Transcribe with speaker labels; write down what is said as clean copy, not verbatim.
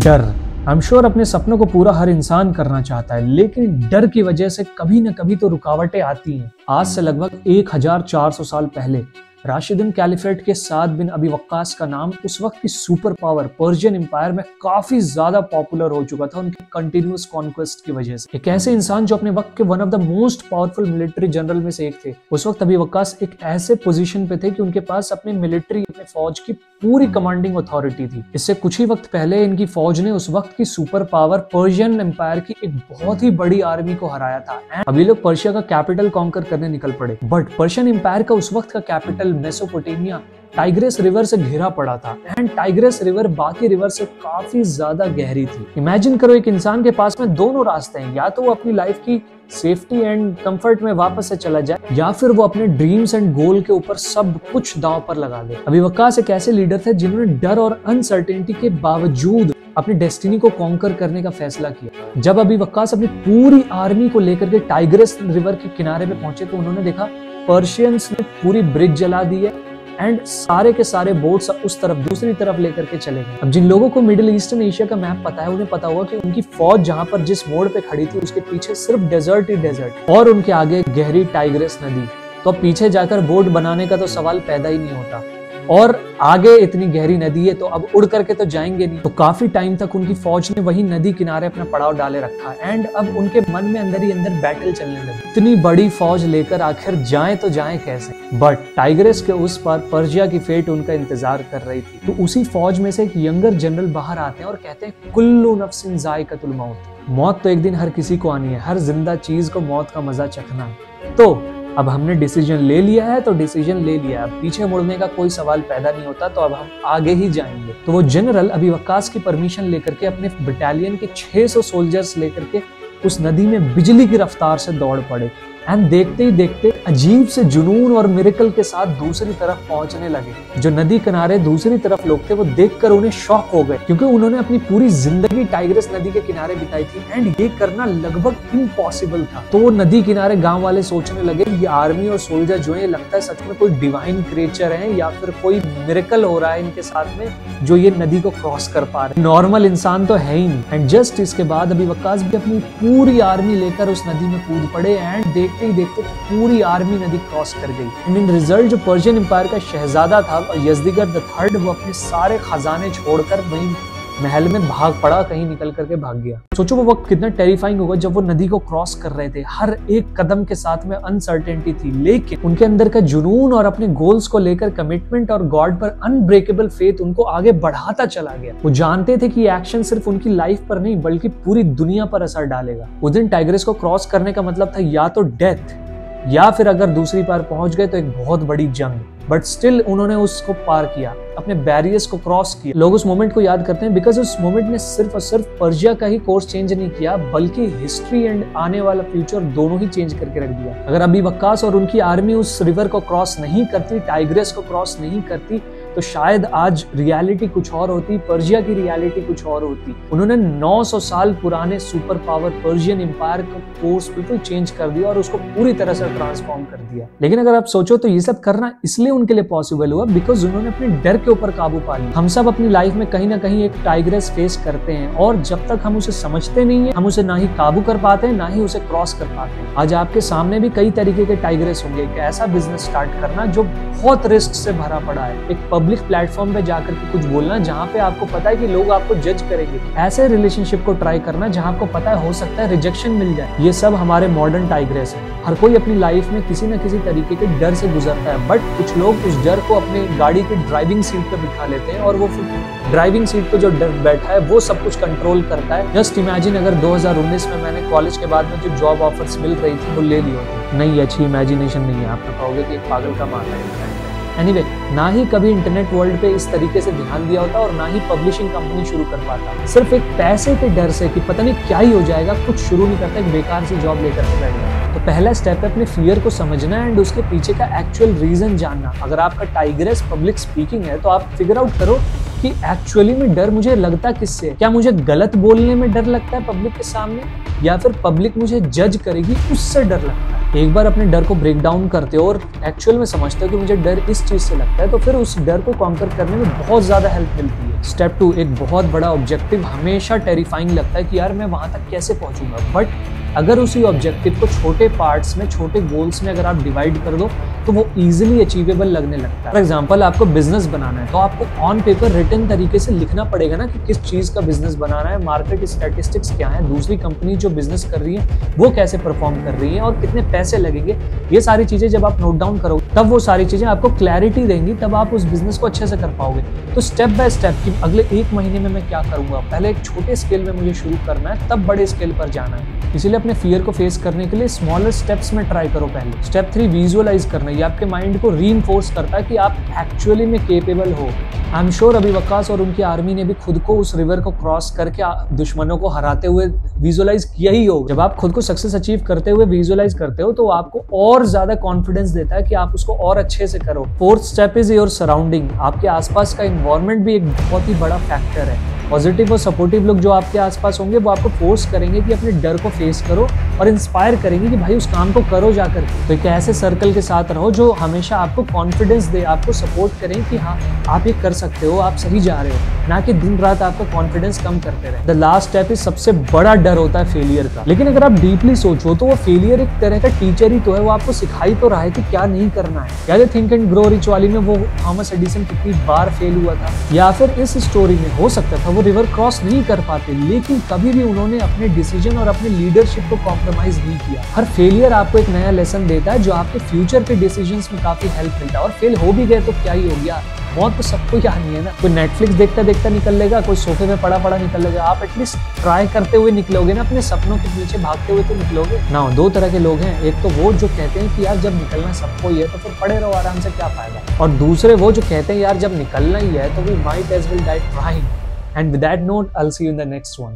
Speaker 1: डर। I am sure अपने सपनों को पूरा हर इंसान करना चाहता है, लेकिन डर की वजह से कभी न कभी तो रुकावटें आती हैं। आज से लगभग 1400 साल पहले राशिदुन कैलिफेट के साद बिन अबी वक्कास का नाम उस वक्त की सुपर पावर पर्शियन एम्पायर में काफी ज्यादा पॉपुलर हो चुका था उनकी कंटिन्यूअस कॉन्क्वेस्ट की वजह से। एक ऐसे इंसान जो अपने वक्त के one of the most powerful military general में से एक थे। उस वक्त अबी वक्कास एक ऐसे पोजीशन पे थे कि उनके पास अपने मिलिट्री, अपने फौज की पूरी कमांडिंग अथॉरिटी थी। इससे कुछ ही वक्त पहले इनकी फौज ने उस वक्त की सुपर पावर पर्शियन एम्पायर की एक बहुत ही बड़ी आर्मी को हराया था। अभी लोग पर्शिया का कैपिटल कॉन्कर करने निकल पड़े। बट पर्शियन एम्पायर का उस वक्त का कैपिटल मेसोपोटामिया टाइग्रेस रिवर से घिरा पड़ा था एंड टाइग्रेस रिवर बाकी रिवर से काफी ज्यादा गहरी थी। इमेजिन करो एक इंसान के पास में दोनों रास्ते हैं, या तो वो अपनी लाइफ की सेफ्टी एंड कंफर्ट में वापस से चला जाए या फिर वो अपने ड्रीम्स एंड गोल के ऊपर सब कुछ दांव पर लगा दे। अबी वक्कास एक ऐसे लीडर थे जिन्होंने डर और अनसर्टेनिटी के बावजूद अपनी डेस्टिनी को कॉन्कर करने का फैसला किया। जब अबी वक्कास अपनी पूरी आर्मी को लेकर के टाइग्रेस रिवर के किनारे पे पहुंचे तो उन्होंने देखा पर्शियंस ने पूरी ब्रिज जला दी है एंड सारे के सारे बोट्स उस तरफ दूसरी तरफ लेकर के चले गए। अब जिन लोगों को मिडिल ईस्टर्न एशिया का मैप पता है उन्हें पता होगा कि उनकी फौज जहां पर जिस मोड़ पे खड़ी थी उसके पीछे सिर्फ डेजर्ट ही डेजर्ट और उनके आगे गहरी टाइग्रेस नदी। तो अब पीछे जाकर बोट बनाने का तो सवाल पैदा ही नहीं होता और आगे इतनी गहरी नदी है तो अब उड़ करके तो जाएंगे नहीं। तो काफी टाइम तक उनकी फौज ने वही नदी किनारे अपना पड़ाव डाले रखा एंड अब उनके मन में अंदर ही अंदर बैटल चलने लगी। इतनी बड़ी फौज लेकर आखिर जाएं तो जाएं कैसे। बट टाइग्रेस के उस पार पर्शिया की फेट उनका इंतजार कर रही थी। तो उसी फौज में से एक यंगर जनरल बाहर आते हैं और कहते हैं कुल्लू नफ्सिन जायकातुल मौत। मौत तो एक दिन हर किसी को आनी है, हर जिंदा चीज को मौत का मजा चखना है। तो अब हमने डिसीजन ले लिया है तो डिसीजन ले लिया, अब पीछे मुड़ने का कोई सवाल पैदा नहीं होता, तो अब हम आगे ही जाएंगे। तो वो जनरल अबी वक्कास की परमिशन लेकर के अपने बटालियन के 600 सोल्जर्स लेकर के उस नदी में बिजली की रफ्तार से दौड़ पड़े एंड देखते ही देखते अजीब से जुनून और मिरेकल के साथ दूसरी तरफ पहुंचने लगे। जो नदी किनारे दूसरी तरफ लोग थे वो देखकर उन्हें शॉक हो गए क्योंकि उन्होंने अपनी पूरी जिंदगी टाइग्रेस नदी के किनारे बिताई थी एंड ये करना लगभग इम्पॉसिबल था। तो नदी किनारे गांव वाले सोचने लगे ये आर्मी और सोल्जर जो है लगता है सच में कोई डिवाइन क्रिएचर है या फिर कोई मिरेकल हो रहा है इनके साथ में जो ये नदी को क्रॉस कर पा रहे, नॉर्मल इंसान तो है ही नहीं। एंड जस्ट इसके बाद अबी वक्कास भी अपनी पूरी आर्मी लेकर उस नदी में कूद पड़े एंड देखते ही देखते पूरी आर्मी नदी क्रॉस कर गई। एंड इन रिजल्ट जो पर्शियन एम्पायर का शहजादा था यज़दिगुर्द III वो अपने सारे खजाने छोड़कर वहीं महल में भाग पड़ा, कहीं निकल करके भाग गया। सोचो वो वक्त कितना टेरिफाइंग होगा जब वो नदी को क्रॉस कर रहे थे। हर एक कदम के साथ में अनसर्टेनिटी थी, लेकिन उनके अंदर का जुनून और अपने गोल्स को लेकर कमिटमेंट और गॉड पर अनब्रेकेबल फेथ उनको आगे बढ़ाता चला गया। वो जानते थे कि एक्शन सिर्फ उनकी लाइफ पर नहीं बल्कि पूरी दुनिया पर असर डालेगा। उस दिन टाइग्रेस को क्रॉस करने का मतलब था या तो डेथ या फिर अगर दूसरी पार पहुंच गए तो एक बहुत बड़ी जंग। बट स्टिल उन्होंने उसको पार किया, अपने बैरियर्स को क्रॉस किया। लोग उस मोमेंट को याद करते हैं बिकॉज उस मोमेंट ने सिर्फ और सिर्फ पर्शिया का ही कोर्स चेंज नहीं किया बल्कि हिस्ट्री एंड आने वाला फ्यूचर दोनों ही चेंज करके रख दिया। अगर अबी वक्कास और उनकी आर्मी उस रिवर को क्रॉस नहीं करती, टाइग्रेस को क्रॉस नहीं करती, तो शायद आज रियलिटी कुछ और होती, पर्शिया की रियलिटी कुछ और होती। उन्होंने 900 साल पुराने सुपर पावर पर्शियन एम्पायर का कोर्स बिल्कुल चेंज कर दिया और उसको पूरी तरह से ट्रांसफॉर्म कर दिया। लेकिन अगर आप सोचो तो ये सब करना इसलिए उनके लिए पॉसिबल हुआ बिकॉज उन्होंने अपने डर के ऊपर काबू पा लिया। हम सब अपनी लाइफ में कहीं ना कहीं एक टाइग्रेस फेस करते हैं और जब तक हम उसे समझते नहीं है हम उसे ना ही काबू कर पाते हैं ना ही उसे क्रॉस कर पाते हैं। आज आपके सामने भी कई तरीके के टाइग्रेस होंगे। एक ऐसा बिजनेस स्टार्ट करना जो बहुत रिस्क से भरा पड़ा है, एक पब्लिक प्लेटफॉर्म पे जाकर के कुछ बोलना जहाँ पे आपको पता है कि लोग आपको जज करेंगे, ऐसे रिलेशनशिप को ट्राई करना जहाँ आपको पता है हो सकता है रिजेक्शन मिल जाए। ये सब हमारे मॉडर्न टाइग्रेस है। हर कोई अपनी लाइफ में किसी न किसी तरीके के डर से गुजरता है, बट कुछ लोग उस डर को अपने गाड़ी की ड्राइविंग सीट पे बिठा लेते हैं और वो ड्राइविंग सीट पे जो डर बैठा है वो सब कुछ कंट्रोल करता है। जस्ट इमेजिन अगर 2019 में मैंने कॉलेज के बाद में जो जॉब ऑफर्स मिल रही थी वो ले ली होती। नहीं, अच्छी इमेजिनेशन नहीं है। आप तो कहोगे कि एक पागल का मामला है। एनीवे, ना ही कभी इंटरनेट वर्ल्ड पे इस तरीके से ध्यान दिया होता और ना ही पब्लिशिंग कंपनी शुरू कर पाता। सिर्फ एक पैसे के डर से कि पता नहीं क्या ही हो जाएगा, कुछ शुरू नहीं करता, एक बेकार सी जॉब लेकर के बैठ गया। तो पहला स्टेप है अपने फियर को समझना एंड उसके पीछे का एक्चुअल रीजन जानना। अगर आपका टाइग्रेस पब्लिक स्पीकिंग है तो आप फिगर आउट करो कि एक्चुअली में डर मुझे लगता किससे है। क्या मुझे गलत बोलने में डर लगता है पब्लिक के सामने, या फिर पब्लिक मुझे जज करेगी उससे डर लगता है। एक बार अपने डर को ब्रेक डाउन करते हो और एक्चुअल में समझते हो कि मुझे डर इस चीज से लगता है, तो फिर उस डर को कॉन्कर करने में बहुत ज्यादा हेल्प मिलती है। स्टेप 2, एक बहुत बड़ा ऑब्जेक्टिव हमेशा टेरिफाइंग लगता है कि यार मैं वहां तक कैसे पहुंचूंगा, बट अगर उसी ऑब्जेक्टिव को छोटे पार्ट्स में, छोटे गोल्स में अगर आप डिवाइड कर दो तो वो इजीली अचीवेबल लगने लगता है। फॉर एग्जांपल आपको बिजनेस बनाना है तो आपको ऑन पेपर रिटन तरीके से लिखना पड़ेगा ना कि किस चीज का बिजनेस बनाना है, मार्केट स्टैटिस्टिक्स क्या है, दूसरी कंपनी जो बिजनेस कर रही है वो कैसे परफॉर्म कर रही है और कितने पैसे लगेंगे। ये सारी चीजें जब आप नोट डाउन करोगे तब वो सारी चीजें आपको क्लैरिटी देंगी, तब आप उस बिजनेस को अच्छे से कर पाओगे। तो स्टेप बाय स्टेप कि अगले 1 महीने में मैं क्या करूंगा, पहले एक छोटे स्केल में मुझे शुरू करना है, तब बड़े स्केल पर जाना है। इसीलिए अपने फियर को फेस करने के लिए स्मॉलर स्टेप्स में ट्राई करो पहले। स्टेप 3, विजुअलाइज करना। ये आपके माइंड को रीइंफोर्स करता है कि आप एक्चुअली में केपेबल हो। आई एम श्योर अभी वक्कास और उनकी आर्मी ने भी खुद को उस रिवर को क्रॉस करके दुश्मनों को हराते हुए विजुअलाइज किया ही हो। जब आप खुद को सक्सेस अचीव करते हुए विजुअलाइज करते हो तो आपको और ज्यादा कॉन्फिडेंस देता है कि आप उसको और अच्छे से करो। 4th step is your surrounding. आपके आसपास का इन्वायरमेंट भी एक बहुत ही बड़ा फैक्टर है। पॉजिटिव और सपोर्टिव लोग जो आपके आसपास होंगे वो आपको फोर्स करेंगे कि अपने डर को फेस करो और इंस्पायर करेंगे कि भाई उस काम को करो जाकर। तो एक ऐसे सर्कल के साथ रहो जो हमेशा आपको कॉन्फिडेंस दे, आपको सपोर्ट करें कि हाँ आप ये कर सकते हो, आप सही जा रहे हो, ना कि दिन रात आपका कॉन्फिडेंस कम करते रहे। द लास्ट स्टेप इज सबसे बड़ा डर होता है फेलियर का। लेकिन अगर आप डीपली सोचो तो वो फेलियर एक तरह का टीचर ही तो है, वो आपको सिखाई तो रहा है कि क्या नहीं करना है। याद है थिंक एंड ग्रो रिच वाली में वो थॉमस एडिसन कितनी बार फेल हुआ था, या फिर इस स्टोरी में हो सकता था वो रिवर क्रॉस नहीं कर पाते, लेकिन कभी भी उन्होंने अपने डिसीजन और अपने लीडरशिप को कॉम्प्रोमाइज नहीं किया। हर फेलियर आपको एक नया लेसन देता है जो आपके फ्यूचर के डिसीजंस में काफी हेल्प मिलता है। और फेल हो भी गए तो क्या ही हो गया, मौत तो सबको ही आनी है ना। कोई नेटफ्लिक्स देखता देखता निकल लेगा, कोई सोफे में पड़ा पड़ा निकल लेगा, आप एटलीस्ट ट्राई करते हुए निकलोगे ना, अपने सपनों के पीछे भागते हुए तो निकलोगे ना। 2 तरह के लोग हैं, एक तो वो जो कहते हैं कि यार जब निकलना सबको ही है तो फिर पड़े रहो आराम से, क्या फायदा, और दूसरे वो जो कहते हैं यार जब निकलना ही है तो we might as well die trying. And with that note, I'll see you in the next one.